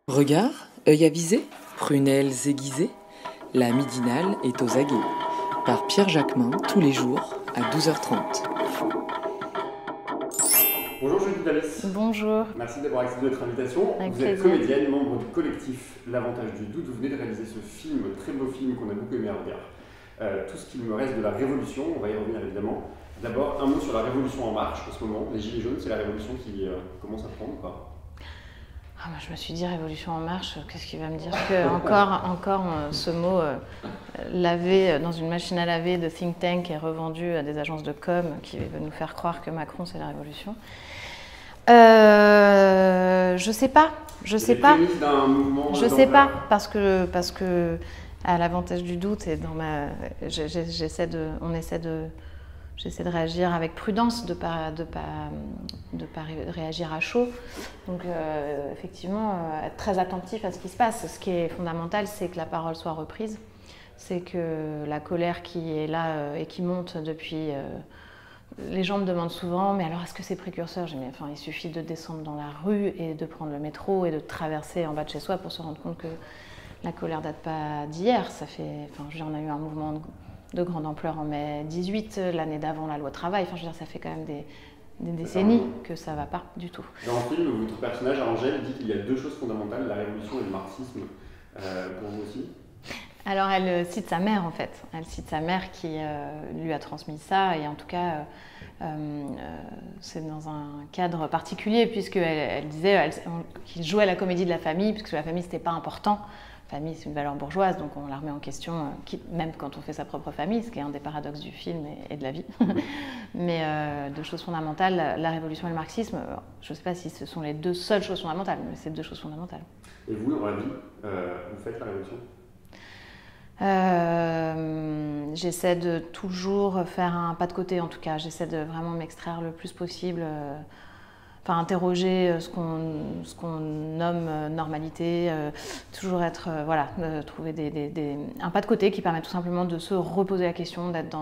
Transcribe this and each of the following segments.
Regard, œil avisé, prunelles aiguisées, la midinale est aux aguets. Par Pierre Jacquemin, tous les jours, à 12h30. Bonjour Julie Dalès. Bonjour. Merci d'avoir accepté notre invitation. Avec vous êtes plaisir. comédienne, membre du collectif L'Avantage du Doute. Vous venez de réaliser ce film, très beau film qu'on a beaucoup aimé à Regard. Tout ce qu'il me reste de la Révolution, on va y revenir évidemment. D'abord, un mot sur la Révolution en marche en ce moment. Les Gilets jaunes, c'est la Révolution qui commence à prendre ou pas? Moi, je me suis dit Révolution en marche, qu'est-ce qu'il va me dire que encore ce mot lavé dans une machine à laver de think tank est revendu à des agences de com qui veulent nous faire croire que Macron c'est la Révolution. Je sais pas. Je sais pas parce que à l'Avantage du doute et dans ma j'essaie de réagir avec prudence, de pas réagir à chaud. Donc effectivement, être très attentif à ce qui se passe. Ce qui est fondamental, c'est que la parole soit reprise. C'est que la colère qui est là et qui monte depuis... les gens me demandent souvent, mais alors est-ce que c'est précurseur? Je dis, mais enfin, il suffit de descendre dans la rue et de prendre le métro et de traverser en bas de chez soi pour se rendre compte que la colère date pas d'hier. Ça fait... Enfin, je veux dire, on a eu un mouvement de grande ampleur en mai 18, l'année d'avant la loi travail, enfin je veux dire ça fait quand même des décennies que ça va pas du tout. Dans le film, votre personnage, Angèle, dit qu'il y a deux choses fondamentales, la révolution et le marxisme, pour vous aussi? Alors elle cite sa mère en fait, elle cite sa mère qui lui a transmis ça et en tout cas c'est dans un cadre particulier puisqu'elle disait qu'il jouait la comédie de la famille puisque la famille c'était pas important. La famille, c'est une valeur bourgeoise, donc on la remet en question, même quand on fait sa propre famille, ce qui est un des paradoxes du film et de la vie. Mais deux choses fondamentales, la révolution et le marxisme, je ne sais pas si ce sont les deux seules choses fondamentales, mais c'est deux choses fondamentales. Et vous, dans la vie, vous faites la révolution? J'essaie de toujours faire un pas de côté, en tout cas. J'essaie de vraiment m'extraire le plus possible. Enfin, interroger ce qu'on nomme normalité, toujours être, trouver un pas de côté qui permet tout simplement de se reposer la question, d'être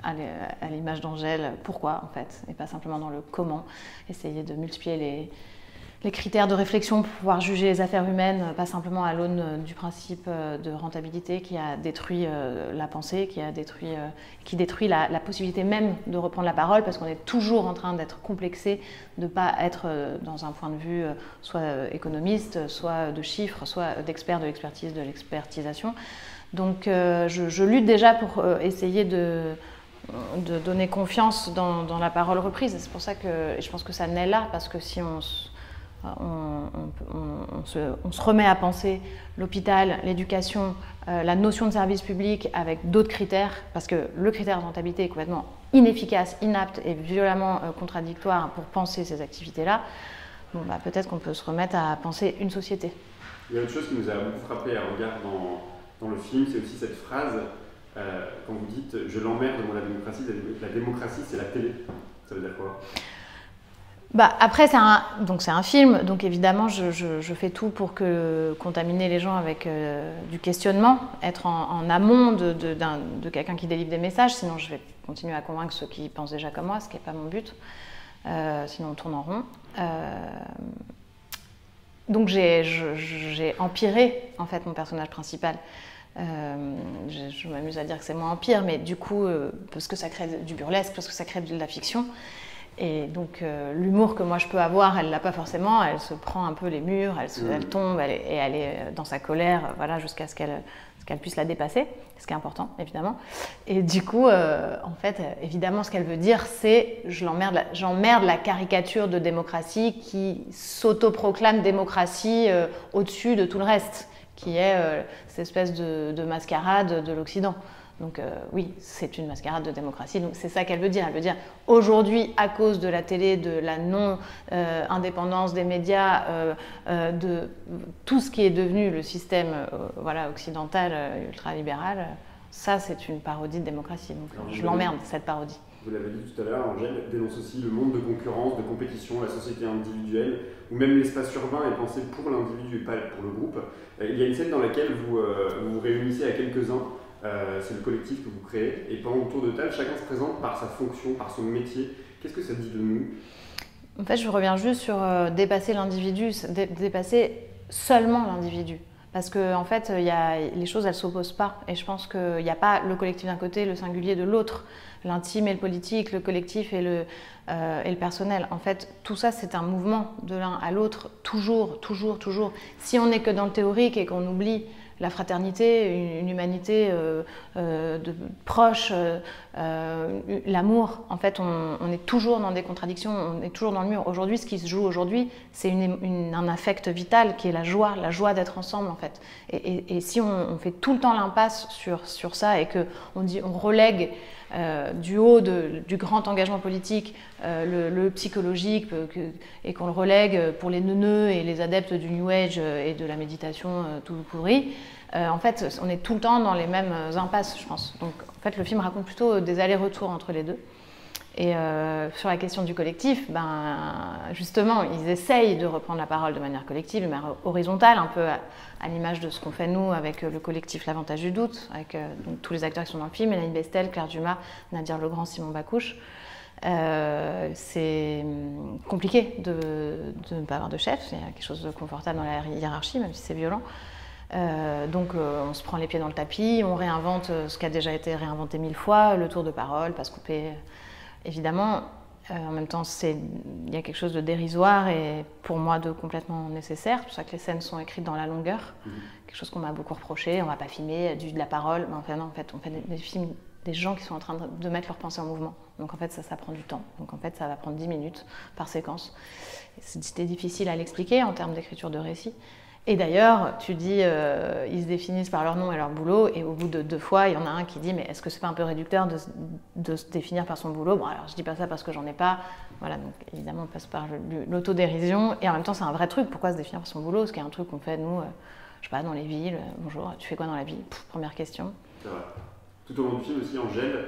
à l'image d'Angèle, pourquoi en fait, et pas simplement dans le comment, essayer de multiplier les critères de réflexion pour pouvoir juger les affaires humaines, pas simplement à l'aune du principe de rentabilité qui a détruit la pensée, qui détruit la possibilité même de reprendre la parole, parce qu'on est toujours en train d'être complexé, de ne pas être dans un point de vue soit économiste, soit de chiffres, soit d'expert de l'expertise, de l'expertisation. Donc je lutte déjà pour essayer de donner confiance dans la parole reprise. C'est pour ça que je pense que ça naît là, parce que si on se remet à penser l'hôpital, l'éducation, la notion de service public avec d'autres critères, parce que le critère de rentabilité est complètement inefficace, inapte et violemment contradictoire pour penser ces activités-là, bon, peut-être qu'on peut se remettre à penser une société. Il y a autre chose qui nous a beaucoup frappé à Regard dans le film, c'est aussi cette phrase quand vous dites « je l'emmerde devant la démocratie », la démocratie c'est la télé, ça veut dire quoi? Après, c'est un film, donc évidemment, je fais tout pour contaminer les gens avec du questionnement, être en amont de quelqu'un qui délivre des messages, sinon je vais continuer à convaincre ceux qui pensent déjà comme moi, ce qui n'est pas mon but, sinon on tourne en rond. Donc j'ai empiré en fait mon personnage principal. Je m'amuse à dire que c'est moi empire, mais du coup, parce que ça crée du burlesque, parce que ça crée de la fiction. Et donc l'humour que moi je peux avoir, elle l'a pas forcément, elle se prend un peu les murs, elle tombe, et elle est dans sa colère, voilà, jusqu'à ce qu'elle puisse la dépasser, ce qui est important évidemment. Et du coup, en fait, évidemment, ce qu'elle veut dire, c'est j'emmerde la caricature de démocratie qui s'autoproclame démocratie au-dessus de tout le reste, qui est cette espèce de mascarade de l'Occident. Donc oui, c'est une mascarade de démocratie, donc c'est ça qu'elle veut dire. Elle veut dire aujourd'hui, à cause de la télé, de la non-indépendance des médias, de tout ce qui est devenu le système occidental, ultralibéral, ça c'est une parodie de démocratie. Donc je l'emmerde, cette parodie. Vous l'avez dit tout à l'heure, Angèle dénonce aussi le monde de concurrence, de compétition, la société individuelle, ou même l'espace urbain est pensé pour l'individu et pas pour le groupe. Il y a une scène dans laquelle vous vous réunissez à quelques-uns. C'est le collectif que vous créez, et pendant le tour de table, chacun se présente par sa fonction, par son métier. Qu'est-ce que ça dit de nous? En fait, je reviens juste sur dépasser l'individu, dépasser seulement l'individu. Parce qu'en fait, les choses, elles ne s'opposent pas. Et je pense qu'il n'y a pas le collectif d'un côté, le singulier de l'autre, l'intime et le politique, le collectif et le personnel. En fait, tout ça, c'est un mouvement de l'un à l'autre, toujours, toujours, toujours. Si on n'est que dans le théorique et qu'on oublie la fraternité, une humanité proche, l'amour, en fait, on est toujours dans des contradictions, on est toujours dans le mur. Aujourd'hui, ce qui se joue aujourd'hui, c'est un affect vital qui est la joie d'être ensemble, en fait. Et si on fait tout le temps l'impasse sur ça et qu'on relègue du haut du grand engagement politique, le psychologique, et qu'on le relègue pour les neuneux et les adeptes du New Age et de la méditation tout pourri, en fait, on est tout le temps dans les mêmes impasses, je pense. Donc, en fait, le film raconte plutôt des allers-retours entre les deux. Et sur la question du collectif, justement, ils essayent de reprendre la parole de manière collective, de manière horizontale, un peu à l'image de ce qu'on fait nous avec le collectif L'Avantage du Doute, avec donc, tous les acteurs qui sont dans le film, Mélanie Bestel, Claire Dumas, Nadir Legrand, Simon Bacouche. C'est compliqué de ne pas avoir de chef, il y a quelque chose de confortable dans la hiérarchie, même si c'est violent. Donc on se prend les pieds dans le tapis, on réinvente ce qui a déjà été réinventé 1000 fois, le tour de parole, pas se couper, évidemment. En même temps, il y a quelque chose de dérisoire et pour moi de complètement nécessaire. C'est pour ça que les scènes sont écrites dans la longueur, quelque chose qu'on m'a beaucoup reproché. On ne va pas filmer de la parole, mais enfin, non, en fait, on fait des films des gens qui sont en train de mettre leur pensée en mouvement. Donc en fait, ça prend du temps. Donc en fait, ça va prendre 10 minutes par séquence. C'était difficile à l'expliquer en termes d'écriture de récit. Et d'ailleurs, tu dis, ils se définissent par leur nom et leur boulot, et au bout de 2 fois, il y en a un qui dit, mais est-ce que c'est pas un peu réducteur de se définir par son boulot? Bon, alors je dis pas ça parce que j'en ai pas. Voilà, donc évidemment, on passe par l'autodérision, et en même temps, c'est un vrai truc. Pourquoi se définir par son boulot? Ce qui est un truc qu'on fait, nous, je sais pas, dans les villes. Bonjour, tu fais quoi dans la vie? Première question. C'est vrai. Tout au long du film aussi, Angèle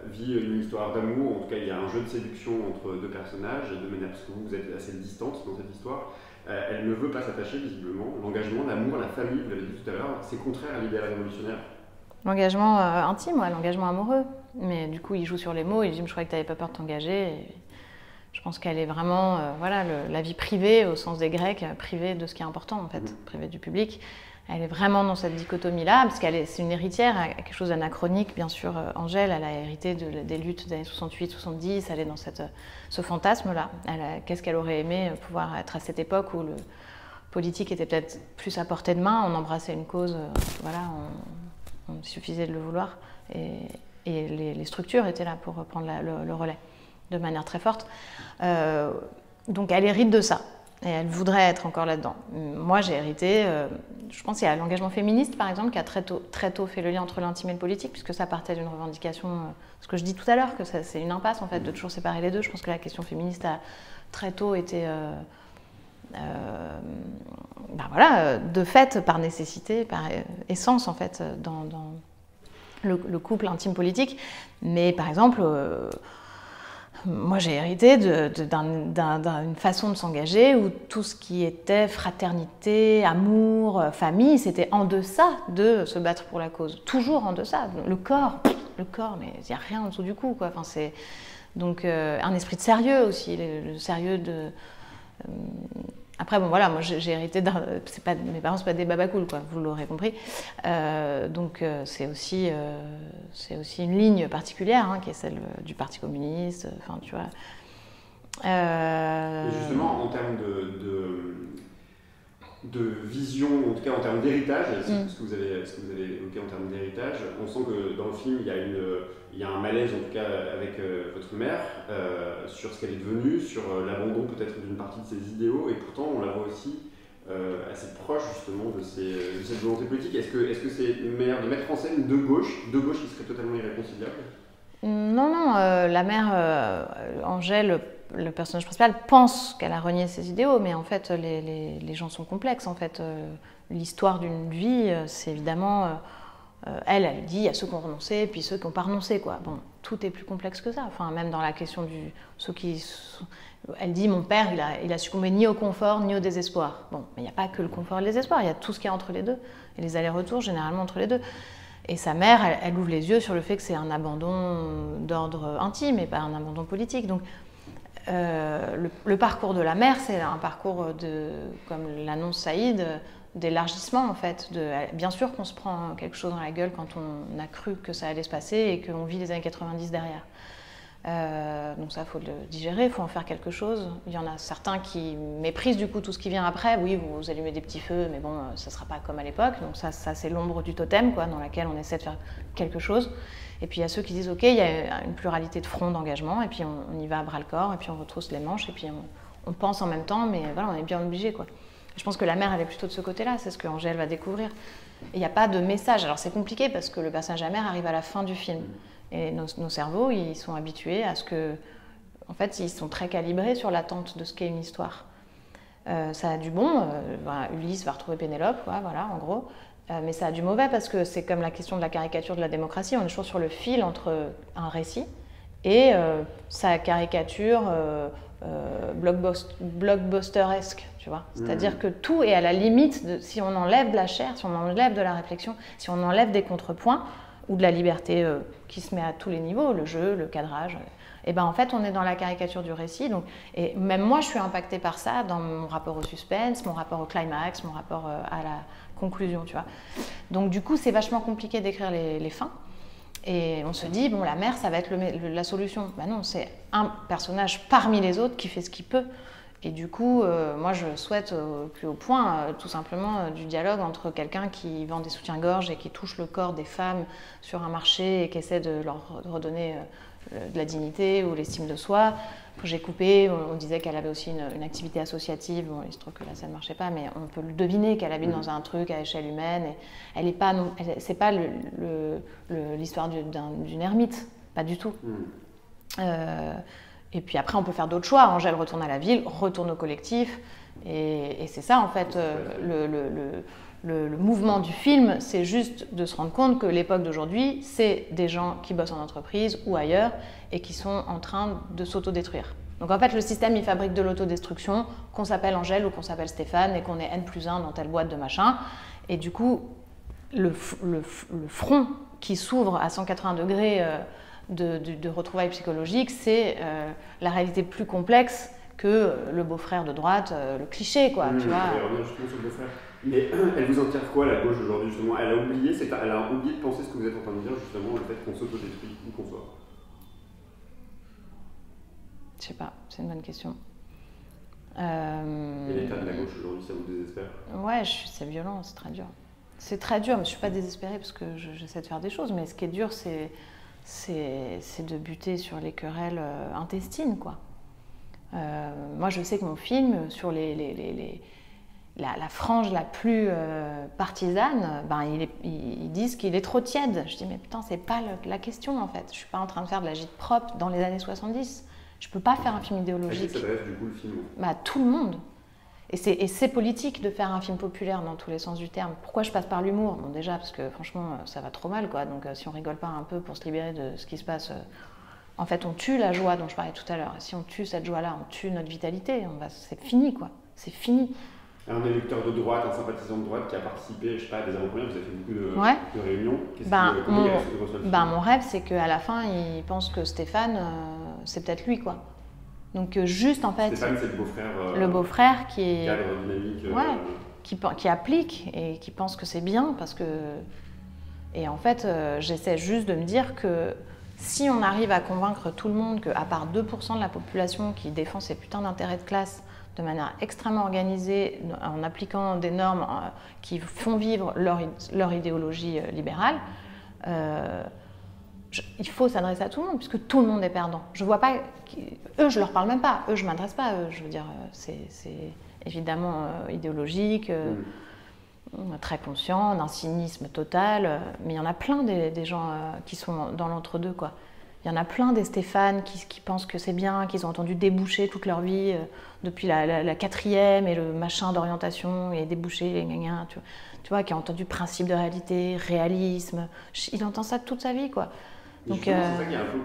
vit une histoire d'amour. En tout cas, il y a un jeu de séduction entre 2 personnages, de manière parce que vous êtes assez distante dans cette histoire. Elle ne veut pas s'attacher, visiblement. L'engagement, l'amour, la famille, vous l'avez dit tout à l'heure, c'est contraire à l'idéal révolutionnaire. L'engagement intime, ouais, l'engagement amoureux. Mais du coup, il joue sur les mots. Il dit, je croyais que tu n'avais pas peur de t'engager. Et je pense qu'elle est vraiment, voilà, la vie privée, au sens des Grecs, privée de ce qui est important, en fait, privée du public. Elle est vraiment dans cette dichotomie-là, parce c'est une héritière, quelque chose d'anachronique, bien sûr. Angèle, elle a hérité des luttes des années 68-70, elle est dans ce fantasme-là. Qu'est-ce qu'elle aurait aimé pouvoir être à cette époque où le politique était peut-être plus à portée de main, on embrassait une cause, voilà, il suffisait de le vouloir, et les structures étaient là pour prendre le relais de manière très forte. Donc elle hérite de ça. Et elle voudrait être encore là-dedans. Moi, j'ai hérité, je pense qu'il y a l'engagement féministe, par exemple, qui a très tôt fait le lien entre l'intime et le politique, puisque ça partait d'une revendication, ce que je dis tout à l'heure, que c'est une impasse, en fait, de toujours séparer les deux. Je pense que la question féministe a très tôt été, voilà, de fait, par nécessité, par essence, en fait, dans le couple intime-politique. Mais, par exemple... moi, j'ai hérité d'une façon de s'engager où tout ce qui était fraternité, amour, famille, c'était en deçà de se battre pour la cause. Toujours en deçà. Le corps, mais il n'y a rien en dessous du cou, quoi. Enfin, c'est donc un esprit de sérieux aussi, le sérieux de... Après, bon, voilà, moi j'ai hérité mes parents, c'est pas des babacools, quoi, vous l'aurez compris. Donc c'est aussi une ligne particulière, hein, qui est celle du Parti communiste, enfin, tu vois. Et justement, en termes de vision, en tout cas en termes d'héritage, ce que vous avez évoqué en termes d'héritage, on sent que dans le film, il y a un malaise, en tout cas avec votre mère, sur ce qu'elle est devenue, sur l'abandon peut-être d'une partie de ses idéaux, et pourtant on la voit aussi assez proche justement de cette volonté politique. Est-ce que c'est une manière de mettre en scène de gauche qui serait totalement irréconciliable? Non, la mère, Angèle, le personnage principal, pense qu'elle a renié ses idéaux, mais en fait les gens sont complexes. En fait, l'histoire d'une vie, c'est évidemment... elle dit, il y a ceux qui ont renoncé, puis ceux qui n'ont pas renoncé, quoi. Bon, tout est plus complexe que ça. Enfin, même dans la question elle dit, mon père, il a succombé ni au confort, ni au désespoir. Bon, mais il n'y a pas que le confort et le désespoir, il y a tout ce qu'il y a entre les deux, et les allers-retours, généralement, entre les deux. Et sa mère, elle ouvre les yeux sur le fait que c'est un abandon d'ordre intime, et pas un abandon politique. Donc, le parcours de la mère, c'est un parcours comme l'annonce Saïd, d'élargissement en fait. Bien sûr qu'on se prend quelque chose dans la gueule quand on a cru que ça allait se passer et qu'on vit les années 90 derrière. Donc ça, il faut le digérer, il faut en faire quelque chose. Il y en a certains qui méprisent du coup tout ce qui vient après. Oui, vous allumez des petits feux, mais bon, ça ne sera pas comme à l'époque. Donc ça c'est l'ombre du totem, quoi, dans laquelle on essaie de faire quelque chose. Et puis il y a ceux qui disent, ok, il y a une pluralité de fronts d'engagement, et puis on y va à bras-le-corps, et puis on retrousse les manches, et puis on pense en même temps, mais voilà, on est bien obligé, quoi. Je pense que la mère, elle est plutôt de ce côté-là, c'est ce que Angèle va découvrir. Il n'y a pas de message. Alors c'est compliqué parce que le personnage de la mère arrive à la fin du film. Et nos cerveaux, ils sont habitués à ce que... En fait, ils sont très calibrés sur l'attente de ce qu'est une histoire. Ça a du bon, Ulysse va retrouver Pénélope, quoi, voilà, en gros. Mais ça a du mauvais parce que c'est comme la question de la caricature de la démocratie. On est toujours sur le fil entre un récit et sa caricature blockbusteresque, tu vois. C'est-à-dire que tout est à la limite, si on enlève de la chair, si on enlève de la réflexion, si on enlève des contrepoints, ou de la liberté qui se met à tous les niveaux, le jeu, le cadrage, et ben en fait on est dans la caricature du récit. Donc, et même moi je suis impactée par ça dans mon rapport au suspense, mon rapport au climax, mon rapport à la conclusion, tu vois. Donc du coup c'est vachement compliqué d'écrire les fins. Et on se dit, bon, la mère, ça va être la solution. Ben non, c'est un personnage parmi les autres qui fait ce qu'il peut. Et du coup, moi, je souhaite au plus haut point, tout simplement, du dialogue entre quelqu'un qui vend des soutiens-gorge et qui touche le corps des femmes sur un marché et qui essaie de leur redonner de la dignité ou l'estime de soi. Que j'ai coupé, on disait qu'elle avait aussi une activité associative. Bon, il se trouve que là, ça ne marchait pas, mais on peut le deviner qu'elle habite dans un truc à échelle humaine. Et elle n'est pas, c'est pas l'histoire d'une ermite, pas du tout. Et puis après, on peut faire d'autres choix. Angèle retourne à la ville, retourne au collectif. Et c'est ça, en fait, le mouvement du film, c'est juste de se rendre compte que l'époque d'aujourd'hui, c'est des gens qui bossent en entreprise ou ailleurs et qui sont en train de s'autodétruire. Donc en fait, le système, il fabrique de l'autodestruction, qu'on s'appelle Angèle ou qu'on s'appelle Stéphane et qu'on est N+1 dans telle boîte de machin. Et du coup, le front qui s'ouvre à 180 degrés de retrouvailles psychologiques, c'est la réalité plus complexe que le beau-frère de droite, le cliché, quoi, tu vois. Justement sur le beau-frère. Mais elle vous en tire quoi, la gauche, aujourd'hui, justement? Elle a oublié de penser ce que vous êtes en train de dire, justement, le fait qu'on s'autodétruit, où qu'on soit. Je sais pas, c'est une bonne question. Et l'état de la gauche, aujourd'hui, ça vous désespère? Ouais, c'est violent, c'est très dur. C'est très dur, mais je suis pas désespérée parce que j'essaie de faire des choses, mais ce qui est dur, c'est de buter sur les querelles intestines, quoi. Moi, je sais que mon film, sur la frange la plus partisane, ben, ils disent qu'il est trop tiède. Je dis, mais putain, c'est pas la question, en fait. Je suis pas en train de faire de la gîte propre dans les années 70. Je peux pas faire un film idéologique. À qui s'adresse, du coup, le film? Bah, tout le monde. Et c'est politique de faire un film populaire dans tous les sens du terme. Pourquoi je passe par l'humour? Bon, déjà, parce que franchement, ça va trop mal, quoi. Donc, si on rigole pas un peu pour se libérer de ce qui se passe, en fait, on tue la joie dont je parlais tout à l'heure. Si on tue cette joie-là, on tue notre vitalité. C'est fini, quoi. C'est fini. Un électeur de droite, un sympathisant de droite qui a participé, je sais pas, à des avant-premières, vous avez fait beaucoup de réunions. Mon rêve, c'est qu'à la fin, il pense que Stéphane, c'est peut-être lui, quoi. Donc juste en fait, Stéphane, c'est le beau-frère. Le beau-frère qui est cadre dynamique. Qui applique et qui pense que c'est bien parce que. Et en fait, j'essaie juste de me dire que si on arrive à convaincre tout le monde qu'à part 2% de la population qui défend ces putains d'intérêts de classe de manière extrêmement organisée, en appliquant des normes qui font vivre leur idéologie libérale, il faut s'adresser à tout le monde, puisque tout le monde est perdant. Je vois pas... Eux, je leur parle même pas. Eux, je m'adresse pas à eux. Je veux dire, c'est évidemment idéologique, très conscient, d'un cynisme total. Mais il y en a plein des gens qui sont dans l'entre-deux, quoi. Il y en a plein des Stéphane qui pensent que c'est bien, qu'ils ont entendu déboucher toute leur vie depuis la quatrième et le machin d'orientation et déboucher, les gna tu vois, qui ont entendu principe de réalité, réalisme. Il entend ça toute sa vie, quoi. Donc, c'est ça qui est un peu.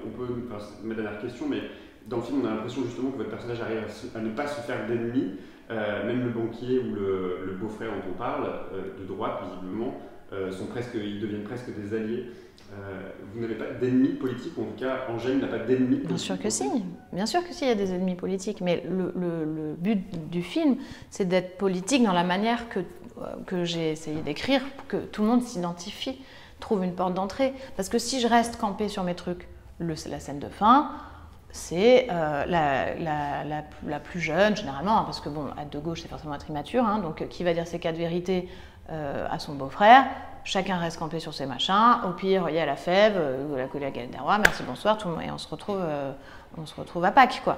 On peut. C'est ma dernière question, mais dans le film, on a l'impression justement que votre personnage arrive à ne pas se faire d'ennemis. Même le banquier ou le beau-frère dont on parle, de droite, visiblement, ils deviennent presque des alliés. Vous n'avez pas d'ennemis politiques, ou en tout cas, Angèle n'a pas d'ennemis politiques? Bien sûr que si, il y a des ennemis politiques, mais le but du film, c'est d'être politique dans la manière que j'ai essayé d'écrire, pour que tout le monde s'identifie, trouve une porte d'entrée. Parce que si je reste campée sur mes trucs, la scène de fin, c'est la plus jeune, généralement, hein, parce que bon, être de gauche, c'est forcément être immature, hein, donc qui va dire ses 4 vérités à son beau-frère. Chacun reste campé sur ses machins. Au pire, il y a la fève, la collègue des rois, merci, bonsoir, tout le monde, et on se retrouve à Pâques, quoi.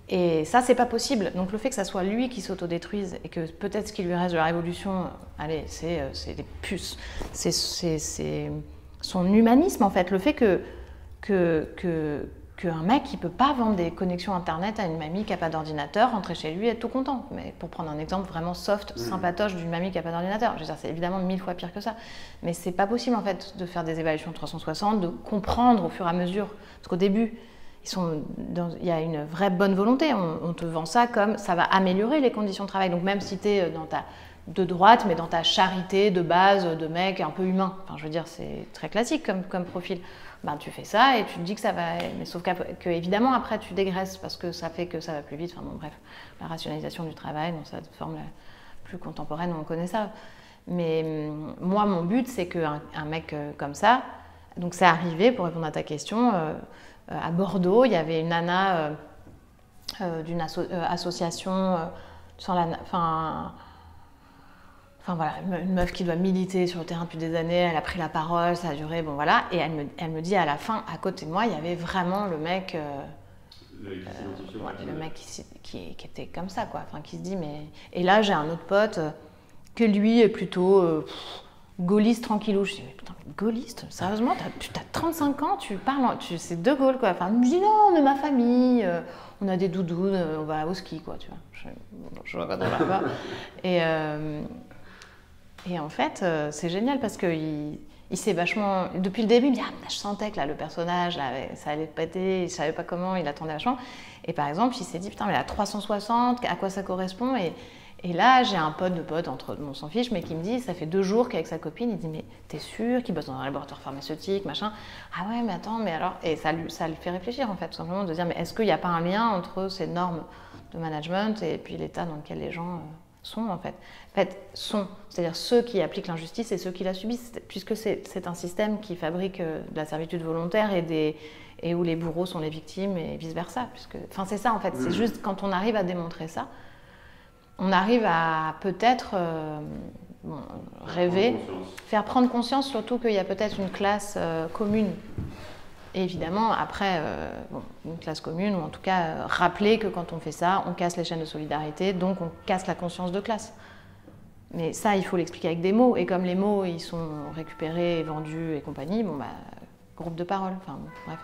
Et ça, c'est pas possible. Donc le fait que ça soit lui qui s'autodétruise et que peut-être ce qui lui reste de la Révolution, allez, c'est des puces. C'est son humanisme, en fait. Le fait qu'un mec, il peut pas vendre des connexions Internet à une mamie qui n'a pas d'ordinateur, rentrer chez lui et être tout content. Mais pour prendre un exemple vraiment soft, sympatoche d'une mamie qui n'a pas d'ordinateur, je veux dire, c'est évidemment 1000 fois pire que ça. Mais c'est pas possible, en fait, de faire des évaluations 360, de comprendre au fur et à mesure. Parce qu'au début, il y a une vraie bonne volonté. On te vend ça comme ça va améliorer les conditions de travail. Donc même si tu es de droite, mais dans ta charité de base, de mec un peu humain. Enfin, je veux dire, c'est très classique comme profil. Ben, tu fais ça et tu te dis que ça va... Mais sauf que évidemment, après, tu dégraisses parce que ça fait que ça va plus vite. Enfin bon, bref, la rationalisation du travail, dans sa forme la plus contemporaine, on connaît ça. Mais moi, mon but, c'est qu'un mec comme ça... Donc c'est arrivé, pour répondre à ta question, à Bordeaux, il y avait une nana d'une association... Enfin voilà, une meuf qui doit militer sur le terrain depuis des années, elle a pris la parole, ça a duré, bon voilà, et elle me dit à la fin, à côté de moi, il y avait vraiment le mec, le mec qui était comme ça, quoi, enfin qui se dit, mais... Et là, j'ai un autre pote que lui est plutôt gaulliste tranquillou. Je dis, mais putain, gaulliste, sérieusement, tu as 35 ans, tu parles, c'est De Gaulle, quoi. Enfin, il me dit, non, on est ma famille, on a des doudounes, on va au ski, quoi, tu vois. Je vois pas trop là-bas. Et en fait, c'est génial parce qu'il s'est vachement... Depuis le début, il me dit, ah, je sentais que là, le personnage, là, ça allait péter, il savait pas comment, il attendait vachement. Et par exemple, il s'est dit, putain, mais la 360, à quoi ça correspond? Et là, j'ai un pote, on s'en fiche, mais qui me dit, ça fait 2 jours qu'avec sa copine, il dit, mais t'es sûr qu'il bosse dans un laboratoire pharmaceutique, machin? Ah ouais, mais attends, mais alors... Et ça le fait réfléchir, en fait, tout simplement, de dire, mais est-ce qu'il n'y a pas un lien entre ces normes de management et puis l'état dans lequel les gens... sont en fait. C'est-à-dire ceux qui appliquent l'injustice et ceux qui la subissent, puisque c'est un système qui fabrique de la servitude volontaire et où les bourreaux sont les victimes et vice-versa. Enfin, c'est ça en fait, c'est juste quand on arrive à démontrer ça, on arrive à peut-être rêver, faire prendre conscience surtout qu'il y a peut-être une classe commune. Et évidemment, après, une classe commune, ou en tout cas rappeler que quand on fait ça, on casse les chaînes de solidarité, donc on casse la conscience de classe. Mais ça, il faut l'expliquer avec des mots. Et comme les mots, ils sont récupérés et vendus et compagnie, bon bah, groupe de parole, enfin bon, bref.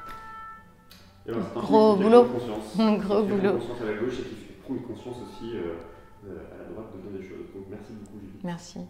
Gros boulot. Gros boulot. Conscience à la gauche et qui fait prendre conscience aussi à la droite de bien des choses. Donc merci beaucoup, Julie. Merci.